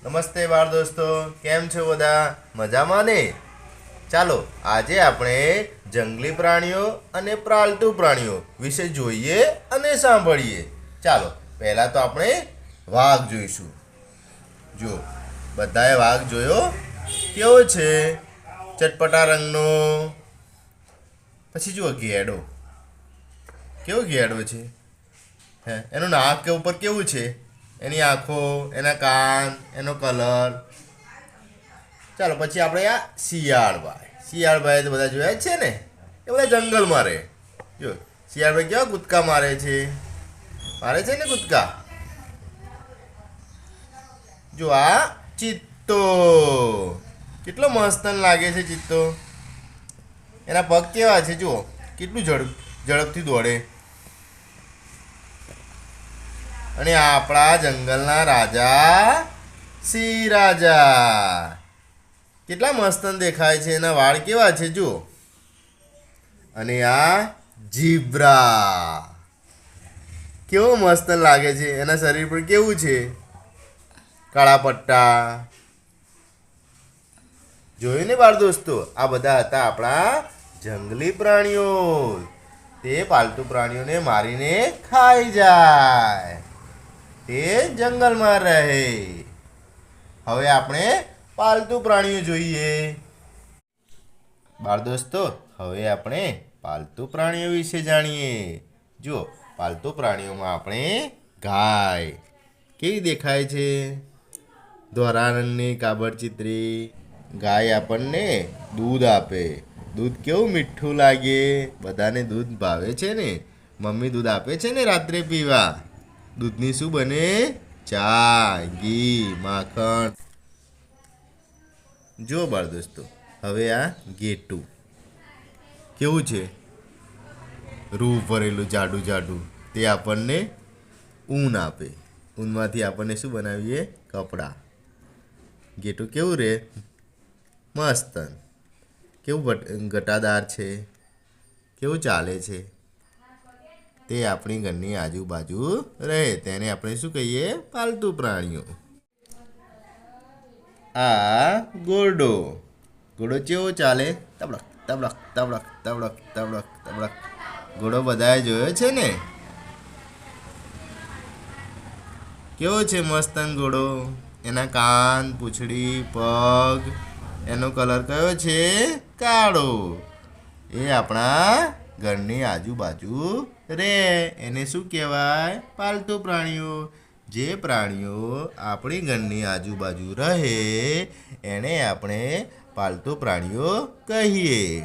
નમસ્તે બાળ દોસ્તો, કેમ છો બધા? મજામાં ને? ચાલો આજે આપણે જંગલી પ્રાણીઓ અને પાલતુ પ્રાણીઓ વિશે જોઈએ અને સાંભળીએ. ચાલો પહેલા તો આપણે વાઘ જોઈશું. જો બધાએ વાઘ જોયો? કેવો છે? ચટપટા રંગનો. પછી જુઓ ઘેડો. કેવો ઘેડો છે? હે, એનું નાક કે ઉપર કેવું છે? એની આંખો, એના કાન, એનો કલર. ચાલો પછી આપણે આ શિયાળભાઈ તો બધા જોયા જ છે ને. એ બધા જંગલમાં રહે. જો શિયાળભાઈ કેવા કૂદકા મારે છે ને કૂદકા. જો આ ચિત્તો કેટલો મસ્ત લાગે છે ચિત્તો. એના પગ કેવા છે જુઓ, કેટલું ઝડપથી દોડે. અને આપણા જંગલના રાજા સિંહ રાજા કેટલા મસ્ત દેખાય છે. એના વાળ કેવા છે જુઓ. અને આ ઝીબ્રા કેવો મસ્ત લાગે છે. એના શરીર પર કેવું છે? કાળા પટ્ટા. જોયું ને બાળ દોસ્તો, આ બધા હતા આપણા જંગલી પ્રાણીઓ. તે પાલતુ પ્રાણીઓને મારીને ખાઈ જાય. તે જંગલમાં રહે. હવે આપણે પાલતુ પ્રાણીઓ જોઈએ. બાળ દોસ્તો, હવે આપણે પાલતુ પ્રાણીઓ વિશે જાણીએ. જુઓ પાલતુ પ્રાણીઓમાં આપણે ગાય કેવી દેખાય છે? ધોળા રંગની કાબરચીતરી. ગાય આપણને દૂધ આપે. દૂધ કેવું મીઠું લાગે. બધાને દૂધ ભાવે છે ને. મમ્મી દૂધ આપે છે ને રાત્રે પીવા. દૂધની શું બને? ચા, ઘી, માખણ. જો બાળ દોસ્તો, હવે આ ઘેટું કેવું છે? રૂ ભરેલું જાડું જાડું. તે આપણને ઊન આપે. ઊનમાંથી આપણને શું બનાવીએ? કપડાં. ઘેટું કેવું રહે? મસ્ત. કેવું ઘટાદાર છે. કેવું ચાલે છે. તે આપણી ઘરની આજુબાજુ રહે. તેને આપણે શું કહીએ? પાલતુ પ્રાણીઓ. આ ઘોડો. ઘોડો કેવો ચાલે? તબડક તબડક તબડક તબડક તબડક તબડક. ઘોડો બધાએ જોયો છે ને. કેવો છે મસ્તન ઘોડો. એના કાન, પૂંછડી, પગ. એનો કલર કયો છે? કાળો. એ આપણા ઘરની આજુબાજુ રે. એને શું કહેવાય? પાલતુ પ્રાણીઓ. જે પ્રાણીઓ આપણી ઘરની આજુબાજુ રહે એને આપણે પાલતુ પ્રાણીઓ કહીએ.